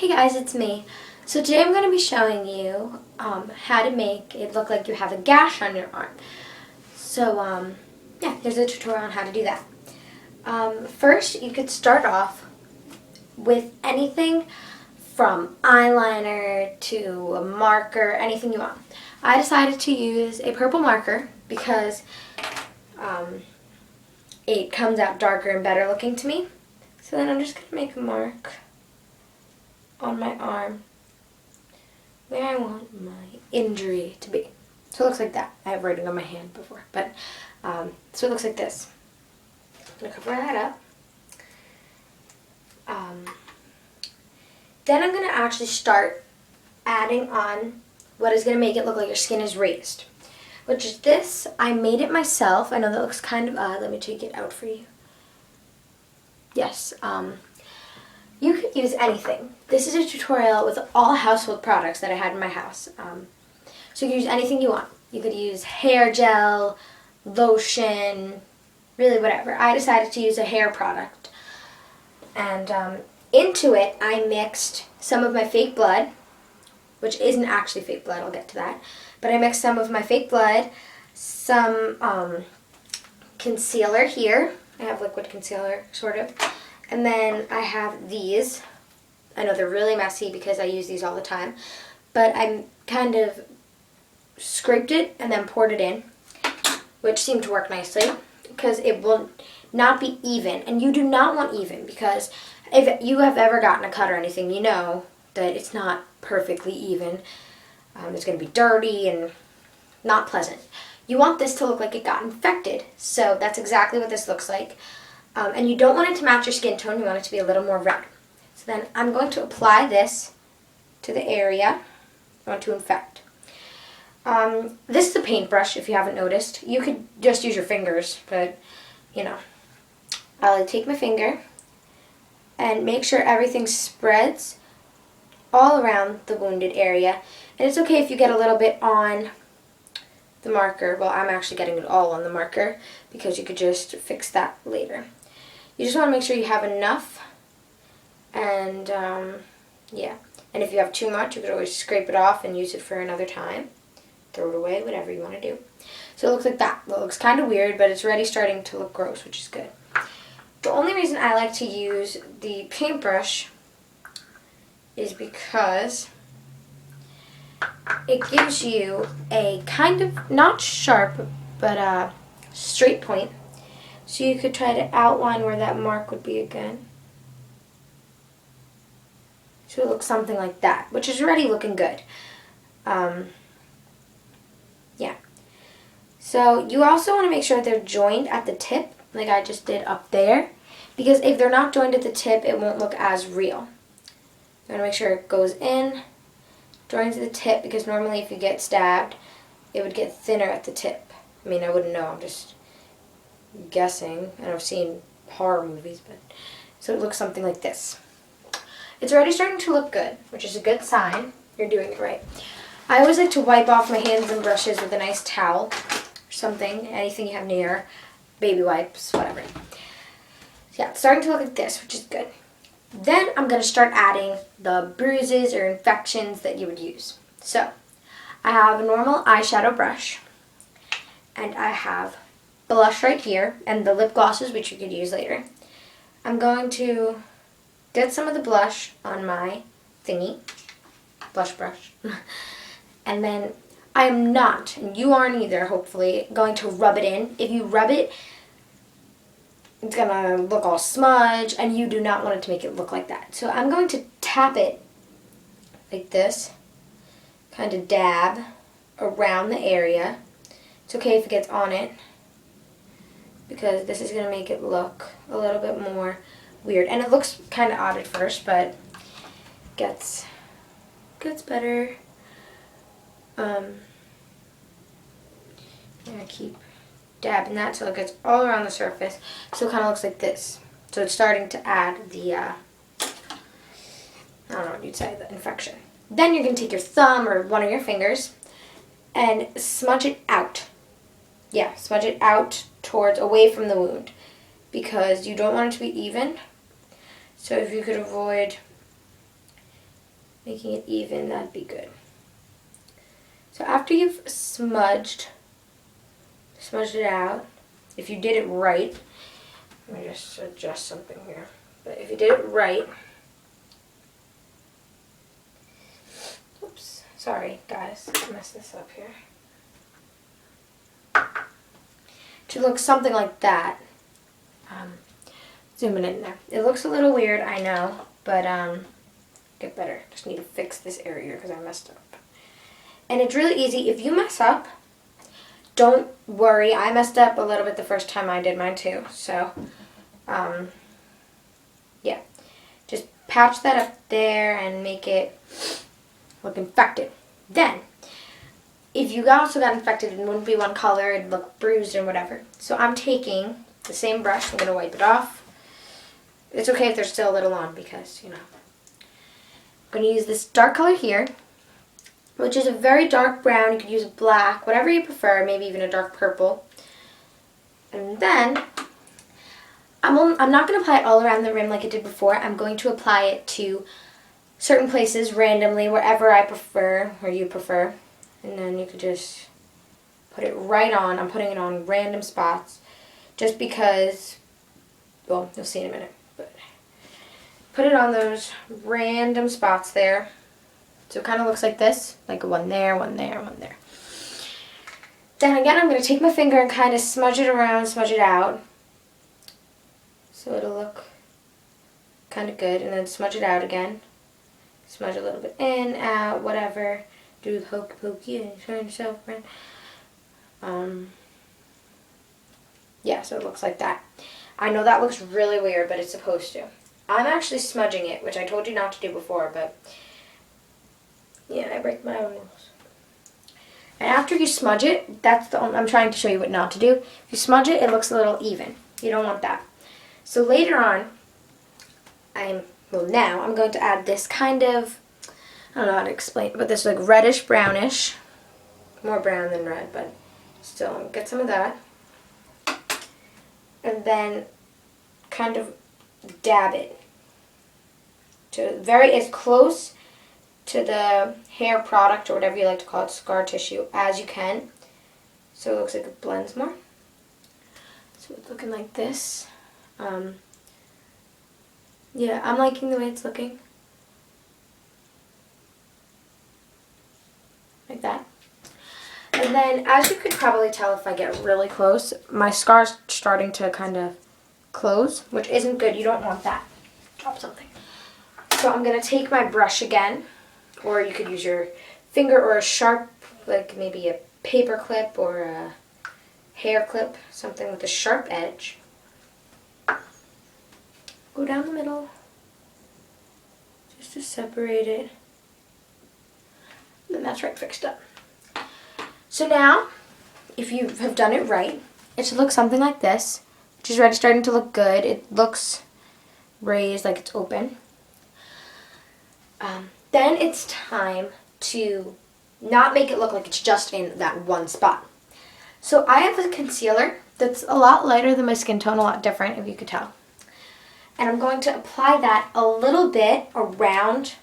Hey guys, it's me. So today I'm going to be showing you how to make it look like you have a gash on your arm. So yeah, here's a tutorial on how to do that. First, you could start off with anything from eyeliner to a marker, anything you want. I decided to use a purple marker because it comes out darker and better looking to me. So then I'm just going to make a mark on my arm where I want my injury to be. So it looks like that. I have writing on my hand before, but so it looks like this. I'm going to cover that up. Then I'm going to actually start adding on what is going to make it look like your skin is raised, which is this. I made it myself. I know that looks kind of odd. Let me take it out for you. Yes, you could use anything. This is a tutorial with all household products that I had in my house. So you could use anything you want. You could use hair gel, lotion, really whatever. I decided to use a hair product. And into it, I mixed some of my fake blood, which isn't actually fake blood, I'll get to that. But I mixed some of my fake blood, some concealer here. I have liquid concealer, sort of. And then I have these. I know they're really messy because I use these all the time. But I kind of scraped it and then poured it in, which seemed to work nicely because it will not be even. And you do not want even because if you have ever gotten a cut or anything, you know that it's not perfectly even. It's going to be dirty and not pleasant. You want this to look like it got infected. So that's exactly what this looks like. And you don't want it to match your skin tone. You want it to be a little more red. So then I'm going to apply this to the area I want to infect. This is a paintbrush, if you haven't noticed. You could just use your fingers, but, you know. I'll take my finger and make sure everything spreads all around the wounded area. And it's okay if you get a little bit on the marker. Well, I'm actually getting it all on the marker because you could just fix that later. You just want to make sure you have enough, and yeah. And if you have too much, you could always scrape it off and use it for another time. Throw it away, whatever you want to do. So it looks like that. It looks kind of weird, but it's already starting to look gross, which is good. The only reason I like to use the paintbrush is because it gives you a kind of, not sharp, but a straight point. So you could try to outline where that mark would be again. So it looks something like that, which is already looking good. Yeah. So you also want to make sure they're joined at the tip, like I just did up there. Because if they're not joined at the tip, it won't look as real. You want to make sure it goes in, joins at the tip, because normally if you get stabbed, it would get thinner at the tip. I mean, I wouldn't know, I'm just guessing, and I've seen horror movies, but so it looks something like this. It's already starting to look good, which is a good sign. You're doing it right. I always like to wipe off my hands and brushes with a nice towel or something, anything you have near, baby wipes, whatever. Yeah, it's starting to look like this, which is good. Then I'm going to start adding the bruises or infections that you would use. So, I have a normal eyeshadow brush, and I have blush right here, and the lip glosses, which you could use later. I'm going to get some of the blush on my thingy, blush brush, and then I am not, and you aren't either, hopefully, going to rub it in. If you rub it, it's going to look all smudged, and you do not want it to make it look like that. So I'm going to tap it like this, kind of dab around the area. It's okay if it gets on it, because this is going to make it look a little bit more weird. And it looks kind of odd at first, but gets better. I keep dabbing that so it gets all around the surface. So it kind of looks like this. So it's starting to add the, I don't know what you'd say, the infection. Then you're going to take your thumb or one of your fingers and smudge it out. Yeah, smudge it out towards, away from the wound, because you don't want it to be even. So if you could avoid making it even, that'd be good. So after you've smudged it out, if you did it right, let me just adjust something here. But if you did it right, oops, sorry guys, I messed this up here. It should look something like that. Zoom it in there. It looks a little weird, I know, but get better. Just need to fix this area because I messed up. And it's really easy. If you mess up, don't worry. I messed up a little bit the first time I did mine too. So, yeah. Just patch that up there and make it look infected. Then, if you also got infected, it wouldn't be one color. It'd look bruised and whatever. So I'm taking the same brush. I'm going to wipe it off. It's okay if there's still a little on because, you know. I'm going to use this dark color here, which is a very dark brown. You could use a black, whatever you prefer, maybe even a dark purple. And then, I'm not going to apply it all around the rim like I did before. I'm going to apply it to certain places randomly, wherever I prefer, or you prefer. And then you could just put it right on. I'm putting it on random spots just because, well, you'll see in a minute. But put it on those random spots there. So it kind of looks like this, like one there, one there, one there. Then again, I'm going to take my finger and kind of smudge it around, smudge it out. So it'll look kind of good. And then smudge it out again. Smudge a little bit in, out, whatever. Do the hokey pokey and turn yourself around. Yeah, so it looks like that. I know that looks really weird, but it's supposed to. I'm actually smudging it, which I told you not to do before, but yeah, I break my own rules. And after you smudge it, I'm trying to show you what not to do. If you smudge it, it looks a little even. You don't want that. So later on, now I'm going to add this kind of, I don't know how to explain it, but this like reddish brownish. More brown than red, but still get some of that. And then kind of dab it to as close to the hair product or whatever you like to call it, scar tissue, as you can. So it looks like it blends more. So it's looking like this. Yeah, I'm liking the way it's looking. Like that. And then, as you could probably tell if I get really close, my scar's starting to kind of close, which isn't good. You don't want that. Drop something. So I'm going to take my brush again, or you could use your finger or a sharp, like maybe a paper clip or a hair clip, something with a sharp edge. Go down the middle, just to separate it. And that's right, fixed up. So now, if you have done it right, it should look something like this, which is already starting to look good. It looks raised, like it's open. Then it's time to not make it look like it's just in that one spot. So I have a concealer that's a lot lighter than my skin tone, a lot different, if you could tell. And I'm going to apply that a little bit around,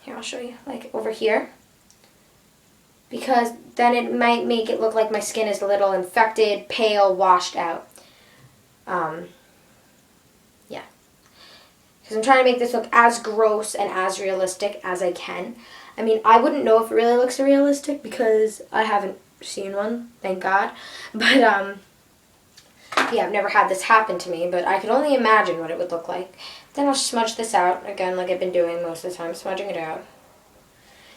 here I'll show you, like over here. Because then it might make it look like my skin is a little infected, pale, washed out. Yeah. Because I'm trying to make this look as gross and as realistic as I can. I mean, I wouldn't know if it really looks realistic because I haven't seen one, thank God. But, yeah, I've never had this happen to me, but I could only imagine what it would look like. Then I'll smudge this out, again, like I've been doing most of the time, smudging it out.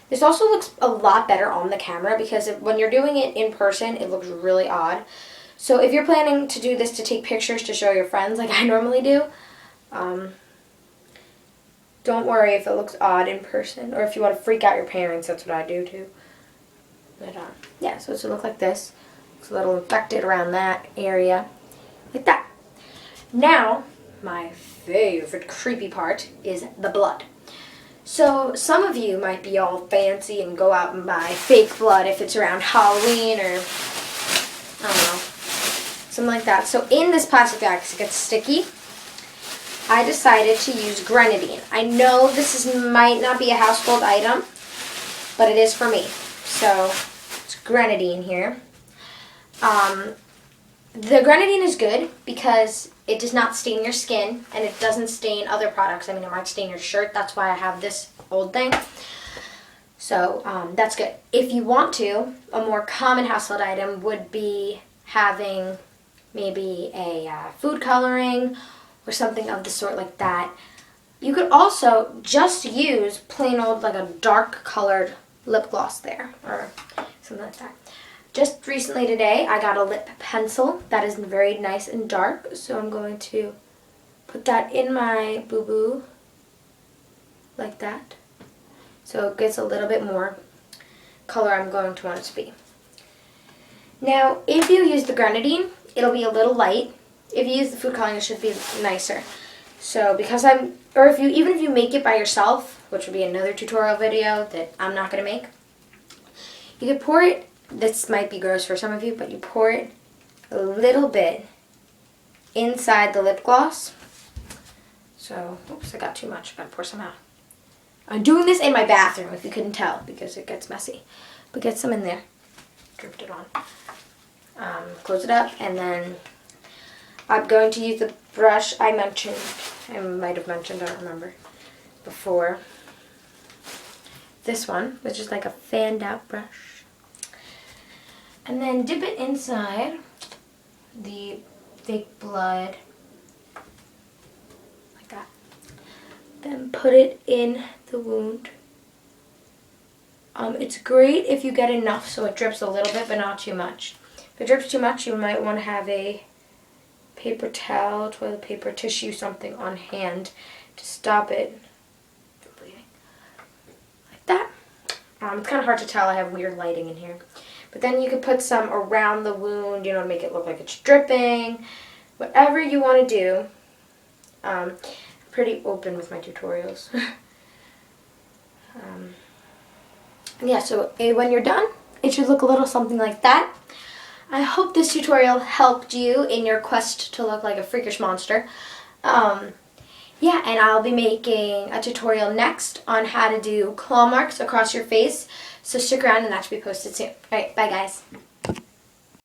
This also looks a lot better on the camera because when you're doing it in person, it looks really odd. So if you're planning to do this to take pictures to show your friends like I normally do, don't worry if it looks odd in person. Or if you want to freak out your parents, that's what I do too. But yeah, so it should look like this. It's a little infected around that area. Like that. Now, my favorite creepy part is the blood. So some of you might be all fancy and go out and buy fake blood if it's around Halloween or, I don't know, something like that. So in this plastic bag, because it gets sticky, I decided to use grenadine. I know might not be a household item, but it is for me. So it's grenadine here. The grenadine is good because it does not stain your skin and it doesn't stain other products. I mean, it might stain your shirt. That's why I have this old thing. So that's good. If you want to, a more common household item would be having maybe a food coloring or something of the sort like that. You could also just use plain old, like a dark colored lip gloss there or something like that. Just recently today, I got a lip pencil that is very nice and dark. So I'm going to put that in my boo-boo like that. So it gets a little bit more color I'm going to want it to be. Now, if you use the grenadine, it'll be a little light. If you use the food coloring, it should be nicer. So because even if you make it by yourself, which would be another tutorial video that I'm not going to make, you could pour it. This might be gross for some of you, but you pour it a little bit inside the lip gloss. So, oops, I got too much. I gotta pour some out. I'm doing this in my bathroom, if you couldn't tell, because it gets messy. But get some in there. Dripped it on. Close it up, and then I'm going to use the brush I might have mentioned, I don't remember, before. This one, which is like a fanned out brush. And then dip it inside the fake blood, like that. Then put it in the wound. It's great if you get enough so it drips a little bit, but not too much. If it drips too much, you might want to have a paper towel, toilet paper, tissue, something on hand to stop it from bleeding. Like that. It's kind of hard to tell. I have weird lighting in here. But then you could put some around the wound, to make it look like it's dripping. Whatever you want to do. I'm pretty open with my tutorials. Yeah, so when you're done, it should look a little something like that. I hope this tutorial helped you in your quest to look like a freakish monster. Yeah, and I'll be making a tutorial next on how to do claw marks across your face. So stick around and that should be posted soon. Alright, bye guys.